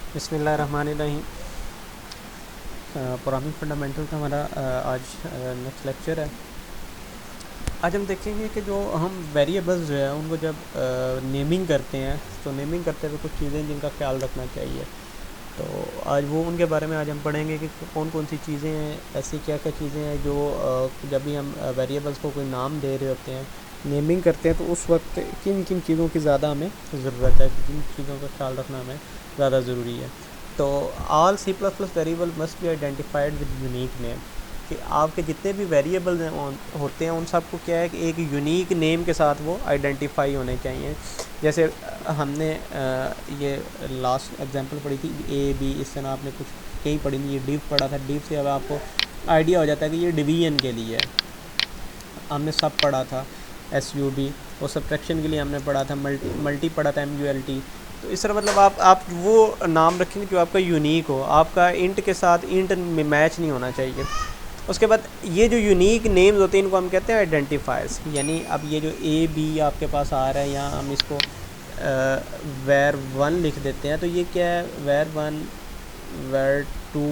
बिस्मिल्लाहिर्रहमानिर्रहीम। Programming fundamental का हमारा आज नेक्स्ट लेक्चर है। आज हम देखेंगे कि जो हम वेरिएबल्स जो है उनको जब नेमिंग करते हैं तो नेमिंग करते हुए कुछ चीज़ें जिनका ख्याल रखना चाहिए। तो आज वो उनके बारे में आज हम पढ़ेंगे कि कौन कौन सी चीज़ें हैं, ऐसी क्या क्या चीज़ें हैं जो जब भी हम वेरिएबल्स को कोई नाम दे रहे होते हैं, नेमिंग करते हैं, तो उस वक्त किन किन चीज़ों की ज़्यादा हमें ज़रूरत है, किन चीज़ों का ख्याल रखना हमें ज़्यादा ज़रूरी है। तो all C++ variable must be identified with unique name, कि आपके जितने भी वेरिएबल्स होते हैं उन सबको क्या है कि एक यूनिक नेम के साथ वो आइडेंटिफाई होने चाहिए। जैसे हमने ये लास्ट एग्जांपल पढ़ी थी A B, इस तरह आपने कुछ कई पढ़ी थी, ये डिव पढ़ा था। डिव से अब आपको आइडिया हो जाता है कि ये डिवीजन के लिए है। हमने सब पढ़ा था SUB, और सब्ट्रैक्शन के लिए हमने पढ़ा था मल्टी पढ़ा था MULT। तो इस तरह मतलब आप वो नाम रखेंगे जो आपका यूनिक हो, आपका इंट के साथ इंट में मैच नहीं होना चाहिए। उसके बाद ये जो यूनिक नेम्स होते हैं इनको हम कहते हैं आइडेंटिफायर्स। यानी अब ये जो A B आपके पास आ रहा है, यहाँ हम इसको var1 लिख देते हैं, तो ये क्या है, var1 var2,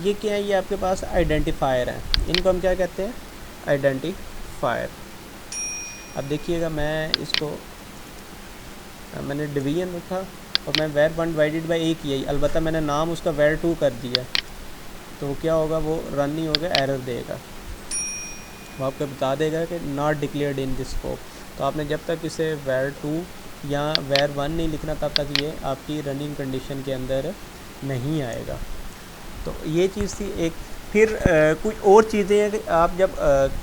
ये क्या है, ये आपके पास आइडेंटिफायर है। इनको हम क्या कहते हैं, आइडेंटिफायर। अब देखिएगा मैं इसको मैंने डिवीजन रखा और मैं var1 डिवाइडेड बाई A किया, अलबत्ता मैंने नाम उसका var2 कर दिया, तो क्या होगा, वो रन नहीं होगा, एरर देगा। वो आपको बता देगा कि not declared in this scope. तो आपने जब तक इसे var2 या var1 नहीं लिखना तब तक ये आपकी रनिंग कंडीशन के अंदर नहीं आएगा। तो ये चीज़ थी एक। फिर कुछ और चीज़ें हैं कि आप जब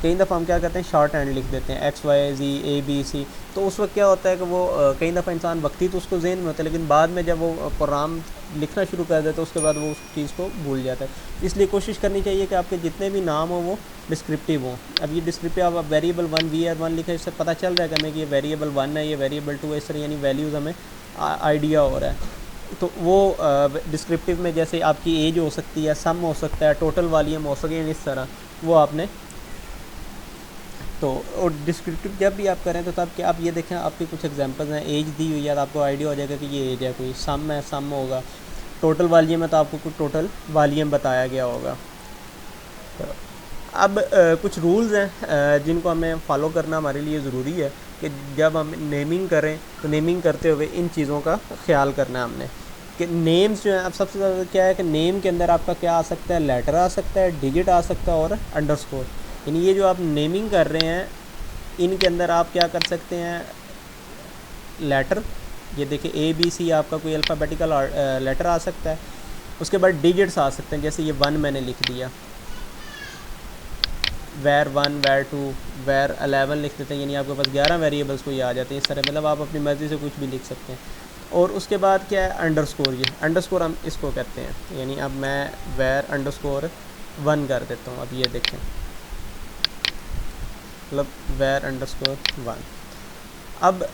कई दफ़ा हम क्या करते हैं, शॉर्ट हैंड लिख देते हैं XYZ ABC, तो उस वक्त क्या होता है कि वो कई दफ़ा इंसान वक्ती तो उसको ज़हन में होता है, लेकिन बाद में जब वो प्रोग्राम लिखना शुरू कर देता है उसके बाद वो उस चीज़ को भूल जाता है। इसलिए कोशिश करनी चाहिए कि आपके जितने भी नाम हो वो डिस्क्रिप्टिव हों। अब ये डिस्क्रिप्टिव आप वेरिएबल 1 var1 लिखे, इससे पता चल रहा है कि हमें कि ये वेरिएबल 1 है, ये वेरिएबल 2 है, इस तरह यानी वैल्यूज़ हमें आइडिया हो रहा है। तो वो डिस्क्रिप्टिव में जैसे आपकी एज हो सकती है, सम हो सकता है, टोटल वॉल्यूम हो सके, इस तरह वो आपने। तो और डिस्क्रिप्टिव जब भी आप करें तो तब क्या, आप ये देखें आपकी कुछ एग्जांपल्स हैं, एज दी हुई है तो आपको आइडिया हो जाएगा कि ये एज है, कोई सम है, सम होगा, टोटल वॉल्यूम है तो आपको कुछ टोटल वॉल्यूम बताया गया होगा। तो अब कुछ रूल्स हैं जिनको हमें फॉलो करना हमारे लिए ज़रूरी है कि जब हम नेमिंग करें तो नेमिंग करते हुए इन चीज़ों का ख्याल करना है हमने, कि नेम्स जो है, अब सबसे ज़्यादा क्या है कि नेम के अंदर आपका क्या आ सकता है, लेटर आ सकता है, डिजिट आ सकता है और अंडरस्कोर। यानी ये जो आप नेमिंग कर रहे हैं इनके अंदर आप क्या कर सकते हैं, लेटर, ये देखिए ABC आपका कोई अल्फ़ाबेटिकल लेटर आ सकता है। उसके बाद डिजिट्स आ सकते हैं, जैसे ये 1 मैंने लिख दिया, var1 var2 var11 लिख देते हैं, यानी आपके पास 11 वेरिएबल्स को ये आ जाते हैं। इस तरह मतलब आप अपनी मर्ज़ी से कुछ भी लिख सकते हैं। और उसके बाद क्या है, अंडरस्कोर। ये अंडरस्कोर हम इसको कहते हैं, यानी अब मैं var_1 कर देता हूँ। अब ये देखें, मतलब var_1। अब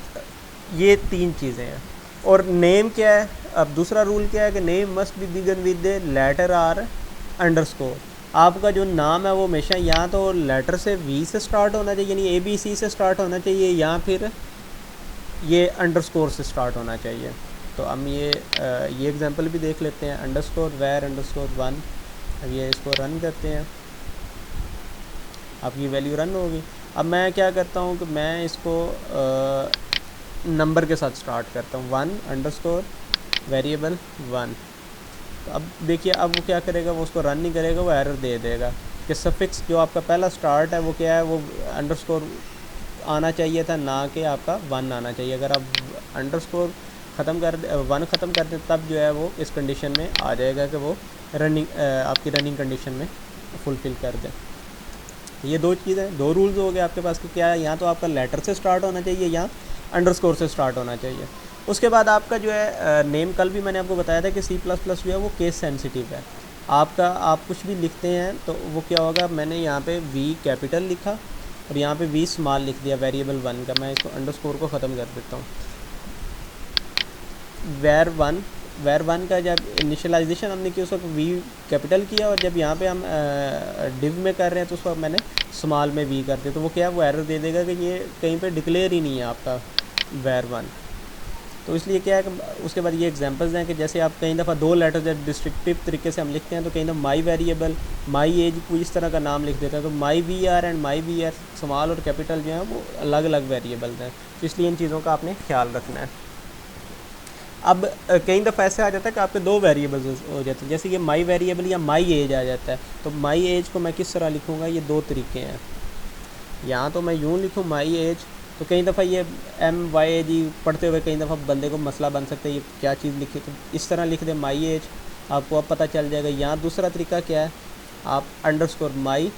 ये 3 चीज़ें हैं। और नेम क्या है, अब दूसरा रूल क्या है कि name must be begin with the letter R underscore. आपका जो नाम है वो हमेशा या तो लेटर से V से स्टार्ट होना चाहिए, यानी ABC से स्टार्ट होना चाहिए, या फिर ये अंडरस्कोर से स्टार्ट होना चाहिए। तो हम ये एग्जांपल भी देख लेते हैं, var_1। अब ये इसको रन करते हैं, आपकी वैल्यू रन होगी। अब मैं क्या करता हूँ कि मैं इसको नंबर के साथ स्टार्ट करता हूँ, 1_ वेरिएबल 1। तो अब देखिए, अब वो क्या करेगा, वो उसको रन नहीं करेगा, वो एरर दे देगा कि सफिक्स जो आपका पहला स्टार्ट है वो क्या है, वो अंडरस्कोर आना चाहिए था, ना कि आपका 1 आना चाहिए। अगर आप अंडरस्कोर ख़त्म कर 1 ख़त्म कर दे तब जो है वो इस कंडीशन में आ जाएगा कि वो आपकी रनिंग कंडीशन में फुलफ़िल कर दे। ये 2 चीज़ें, 2 रूल्स हो गए आपके पास कि क्या है, या तो आपका लेटर से स्टार्ट होना चाहिए या अंडरस्कोर से स्टार्ट होना चाहिए। उसके बाद आपका जो है नेम, कल भी मैंने आपको बताया था कि C++ जो है वो केस सेंसिटिव है। आपका आप कुछ भी लिखते हैं तो वो क्या होगा, मैंने यहाँ पे V कैपिटल लिखा और यहाँ पे V स्मॉल लिख दिया वेरिएबल 1 का। मैं इसको अंडरस्कोर को ख़त्म कर देता हूँ। var1 का जब इनिशियलाइजेशन हमने की उस वक्त V कैपिटल किया, और जब यहाँ पे हम डिव में कर रहे हैं तो उस वक्त मैंने स्मॉल में V कर दिया। तो वो क्या, वो एरर दे देगा कि ये कहीं पे डिक्लेयर ही नहीं है आपका var1। तो इसलिए क्या है कि उसके बाद ये एग्जांपल्स हैं कि जैसे आप कई दफ़ा दो लेटर जब डिस्ट्रिक्टिव तरीके से हम लिखते हैं तो कई दफ़ा माई वेरिएबल, माई एज कोई इस तरह का नाम लिख देते हैं, तो my V R and my V R small और कैपिटल जो है वो अलग अलग वेरिएबल्स हैं, तो इसलिए इन चीज़ों का आपने ख्याल रखना है। अब कई दफ़ा ऐसे आ जाता है कि आपके दो वेरिएबल्स हो जाते हैं, जैसे ये माई वेरिएबल या माई एज आ जाता है, तो माई एज को मैं किस तरह लिखूँगा, ये दो तरीके हैं। यहाँ तो मैं यूँ लिखूँ माई एज, तो कई दफ़ा ये MYAG पढ़ते हुए कई दफ़ा बंदे को मसला बन सकता है ये क्या चीज़ लिखी, तो इस तरह लिख दे माई एज, आपको अब पता चल जाएगा। यहाँ दूसरा तरीका क्या है, आप अंडरस्कोर माई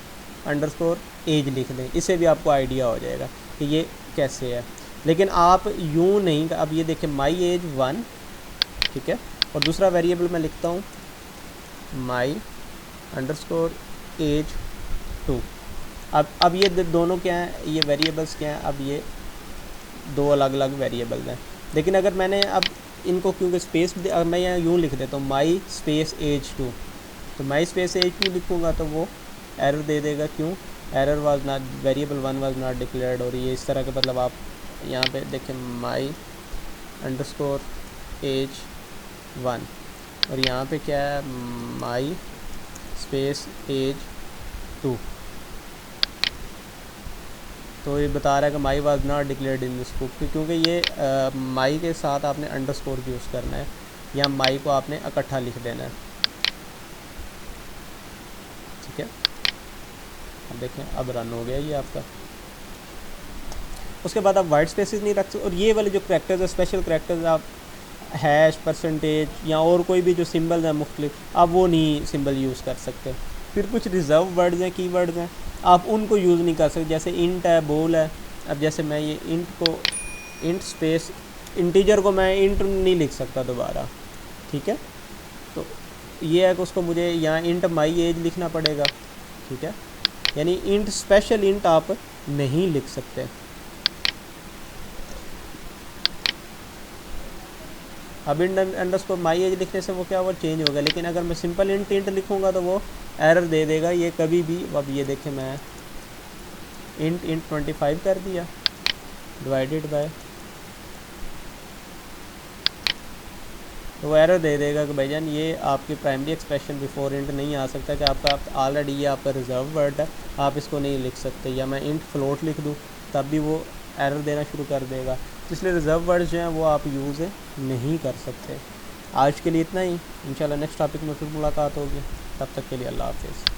अंडरस्कोर एज लिख दें, इससे भी आपको आइडिया हो जाएगा कि ये कैसे है। लेकिन आप यूँ नहीं, अब ये देखें माई एज 1, ठीक है, और दूसरा वेरिएबल मैं लिखता हूँ माई अंडरस्कोर एज 2। अब ये दोनों क्या हैं, ये वेरिएबल्स क्या हैं, अब ये दो अलग अलग वेरिएबल्स हैं। लेकिन अगर मैंने अब इनको क्योंकि स्पेस मैं यहाँ यूँ लिख देता हूँ माई स्पेस एज 2, तो माई स्पेस एज 2 लिखूँगा तो वो एरर दे देगा। क्यों, error was not, variable 1 was not declared, और ये इस तरह के मतलब आप यहाँ पे देखें माई अंडरस्कोर एज 1 और यहाँ पे क्या है माई स्पेस एज 2, तो ये बता रहा है कि my was not declared in this book, क्योंकि ये माई के साथ आपने अंडरस्कोर यूज़ करना है या माई को आपने इकट्ठा लिख देना है, ठीक है। अब देखें अब रन हो गया ये आपका। उसके बाद आप वाइट स्पेसेस नहीं रख सकते, और ये वाले जो करैक्टर्स है, स्पेशल करैक्टर्स, आप हैश, परसेंटेज या और कोई भी जो सिंबल्स हैं मुख्तलिफ, आप वो नहीं सिंबल यूज़ कर सकते। फिर कुछ रिज़र्व वर्ड्स हैं, की वर्ड्स हैं, आप उनको यूज़ नहीं कर सकते, जैसे इंट है, बोल है। अब जैसे मैं ये इंट को, इंट स्पेस इंटीजर को मैं इंट नहीं लिख सकता दोबारा, ठीक है। तो ये है कि उसको मुझे यहाँ इंट माई एज लिखना पड़ेगा, ठीक है, यानी इंट स्पेशल इंट आप नहीं लिख सकते। अब इंट अंडरस्कोर माई एज लिखने से वो क्या हुआ, चेंज होगा। लेकिन अगर मैं सिंपल इंट इंट लिखूँगा तो वो एरर दे देगा ये कभी भी। अब ये देखें मैं इंट 25 कर दिया डिवाइडेड बाय, तो वो एरर दे देगा कि भाईजान ये आपकी प्राइमरी एक्सप्रेशन बिफोर इंट नहीं आ सकता, कि आपका ऑलरेडी ये आपका रिजर्व वर्ड है, आप इसको नहीं लिख सकते। या मैं इंट फ्लोट लिख दूँ तब भी वो एरर देना शुरू कर देगा। इसलिए रिजर्व वर्ड्स जो हैं वो आप यूज़ नहीं कर सकते। आज के लिए इतना ही, इंशाल्लाह नेक्स्ट टॉपिक में फिर मुलाकात होगी, तब तक के लिए अल्लाह हाफ़िज़।